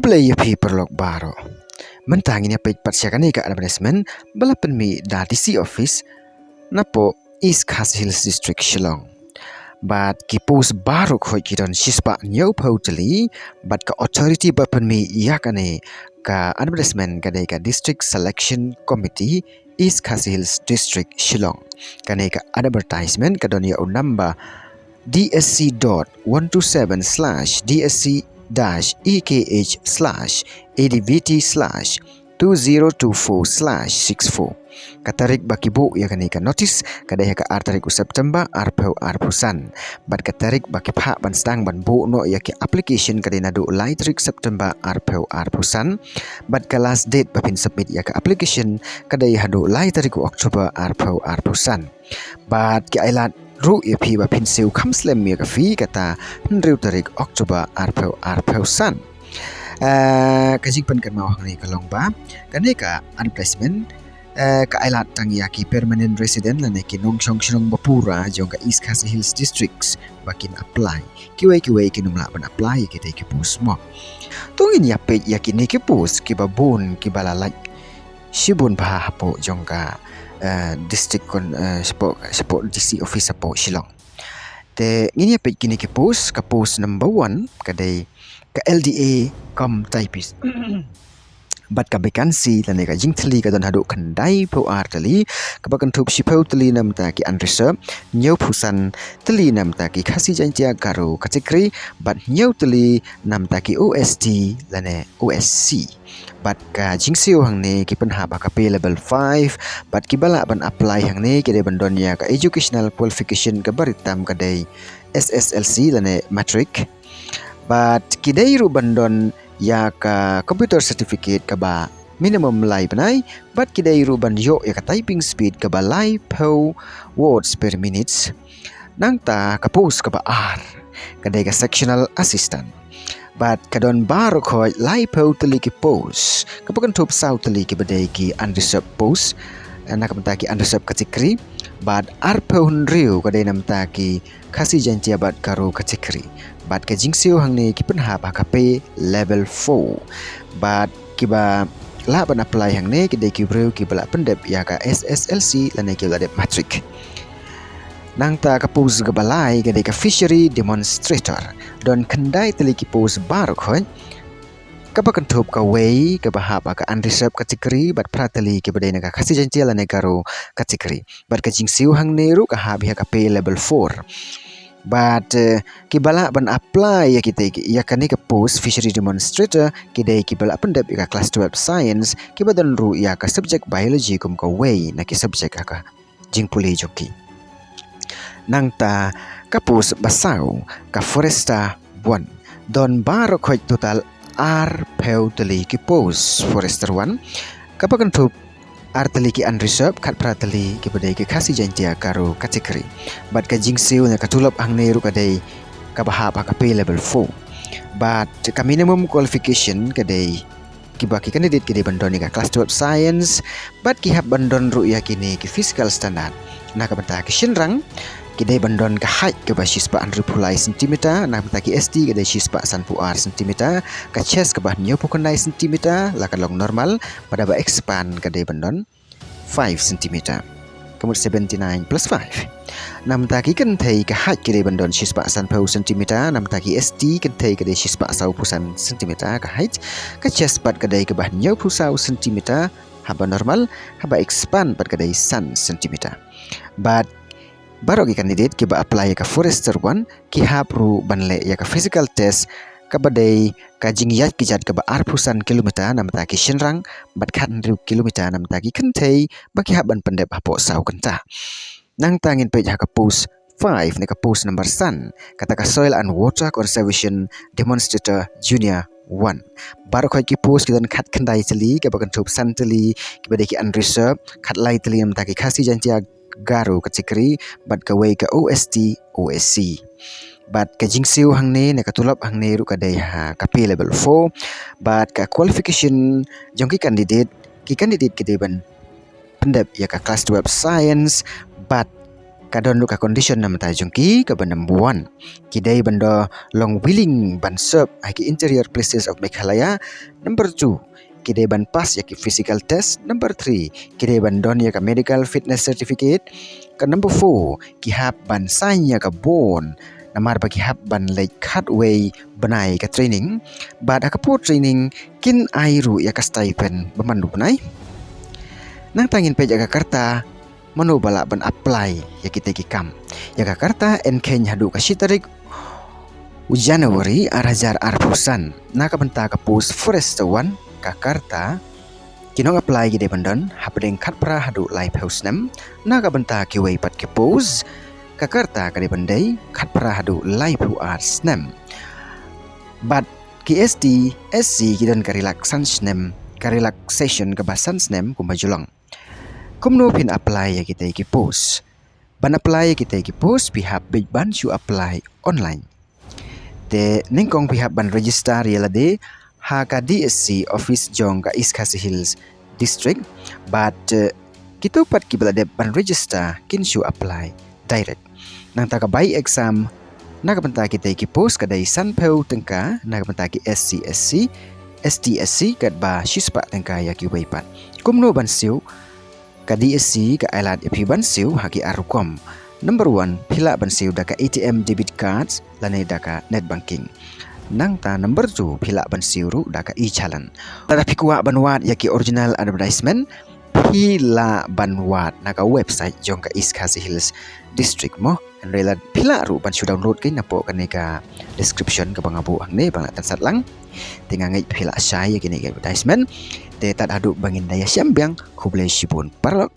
Pablay perlok baro. Mentang ini page patsyakan ka advertisement balapan mi da DC office napo East Khasi Hills District Shillong. But ki post baru khoi ki don shispa nyau totally but ka authority bapan mi yakane ka advertisement kadai ka district selection committee East Khasi Hills District Shillong. Kanai ka advertisement kadon ya number DSC.127/DSC-EKH/ADVT/2024/64 katarik bakibu ya kanika notice kadai ka tarik September arpeu arpusan bat katarik baki pha ban stang ban bu no ya ki application kadai nadu Lait September arpeu arpusan bat ka last date bapin submit ya ka application kadai hadu Lait October arpeu arpusan bat ki ailat ru ya pi bapin seu kamslem ya ka fi kata henriu tarik Oktober arpeu san kajik pan kan mau ni kalong ba kaneka advertisement ka ailat tang ya ki permanent resident la ne ki nong chong chong bapura jong ka East Khasi Hills Districts bakin apply kiwai ki numla ban apply ki te ki pus mo tungin ya pe ya ki ne ki pus ki babun ki balalai shibun ba hapo jong ka district kon support DC office support Shillong te ngini pe kini ki post ka post number 1 kadai ka LDA kam typist bat ka vacancy lane ka jingthli ka don hadu khandai po artali ka bakan thup shipau tali nam ta ki unreserved nyau phusan tali nam ta ki khasi jantia garu category bat nyau tali nam ta ki OST lane OSC bat ka jingsiu hang ne ki panha ba ka pay level 5 bat ki bala ban apply hang ne ki de bandon ya ka educational qualification ka baritam ka dai SSLC lane matric bat ki dai ru bandon ya ka computer certificate ka ba minimum lai banai but kidai ruban yo ya ka typing speed ka ba lai po words per minutes nang ta ka post ka ba r kadai ka sectional assistant but kadon baro ko lai po tali ki post kapakan top south tali ki badai ki unreserved post na ka ki unreserved category but r po hunriu kadai nam ta ki khasi jantia bat karo category bat ka jingsiu hang ni ki panha ba ka pay level 4 bat ki ba la ban apply hang ne ki de ki breu ki bala pendep ya ka SSLC la ne ki la de matric nang ta ka pose ga balai ga de ka fishery demonstrator don khandai tali ki pose bar khoi ka ba kan thop ka way ka ba ha ba ka unreserved category bat pratali ki badai na ka khasi jantia la ne garo category bat ka jingsiu hang ne ru ka ha bi ka pay level 4 but ki bala ban apply ya kita ya kan ka post fishery demonstrator ki dai ki bala pendap ka class 12 science ki badan ru ya ka subject biology kum ka way na ki subject ka jingpuli joki nang ta ka post basau ka foresta 1 don bar khoi total r peu tali ki post forester 1 ka pakan thup artali ki unreserved khat pratali ki badai ki khasi jantia karo category but ka jingsiu na katulap hang ne ru kadai ka baha pa ka pay level 4 but ka minimum qualification kadai ki baki candidate ki de bandon ka class 12 science but ki hab bandon ru ya kini ki physical standard na ka banta ki shinrang ki de bandon ka height ke ba shispa 100 cm na banta ki ST ki de shispa 1 cm ka chest ke ba 90 cm la ka long normal pada ba expand ka de bandon 5 cm kemudian 79 plus 5 nam ta ki kan thei ka height ki de bandon shispa 1 cm nam ta ki ST kan thei ka de shispa 1 cm ka height ka chest pat ka de ke ba 90 cm haba normal haba expand pat ka de 1 cm but baru ki candidate ki ba apply ka forester 1 ki hapru banle ya ka physical test ka badai ka jingyat ki jat ka ba arpusan kilometer nam ta ki shinrang bat khan riu kilometer nam ta ki khanthei ba ki haban pandep hapo sau kanta nang tangin pe ja ka post 5 ne ka post number san kata ka soil and water conservation demonstrator junior 1 baru khoi ki post ki dan khat khandai chali ka ba kan thup san tali ki badai ki unreserved khat lai tali nam ta ki khasi jantia garu category bat ka way ka OST OSC bat ka jingsiu hang ne na katulap hang ne ru ka dai ha ka pay level 4 bat ka qualification jong ki candidate ki dai ban pendap ya ka class 12 science bat Kadon luka condition nama ta jongki ka ban number 1. Kidai banda long willing ban serve ki interior places of Meghalaya. Number 2. Kidai ban pass ki physical test. Number 3. Kidai ban don ka medical fitness certificate. Ka number 4. Ki hap ban sign ka bone. Namar bagi hap ban lait cut way banai ka training. Bad akapo training kin airu ka stipend bamandu banai. Nang tangin pe Jakarta mano bala ban apply kita kam. Jakarta enken hadu ka shitarik Januari 2020. Naka benta ka post forest 1 Jakarta kinong apply gide bandan hapdeng khat pra hadu live house nam. Naka benta ki way pat ki post Jakarta kade bandai khat pra hadu live house nam. But KSD SC kidan ka relaxation ka basan nam kumajulong. Kumno pin apply kita ki post. Ban apply kita ki post pihak big ban su apply online. Te ningkong pihak ban register yalade ha ka DSC office jong ka East Khasi Hills District. But kita pat ki balade ban register kin su apply direct. Nang ta ka by exam nakabenta kita ki post kadai sanpeu tengka nakabenta ki SC STSC kat ba shispa tengka ya ki weipat. Kumno ban siu ka DSC ka alat ipi bansiu haki arukom. Number 1 pila bansiu daka ATM debit cards lane daka net banking. Nang ta number 2 pila bansiu ru daka e-challan. Tetapi kuat banwat yaki original advertisement pila banwat naka website jong ka East Khasi Hills District mo. Rela pila ru bansiu download kay napo kaneka description ka bangabu hangne bangatan satlang. Tingangai pila syai yaki advertisement. Te tat hadu bangin daya syambiang kublai shibun parlok.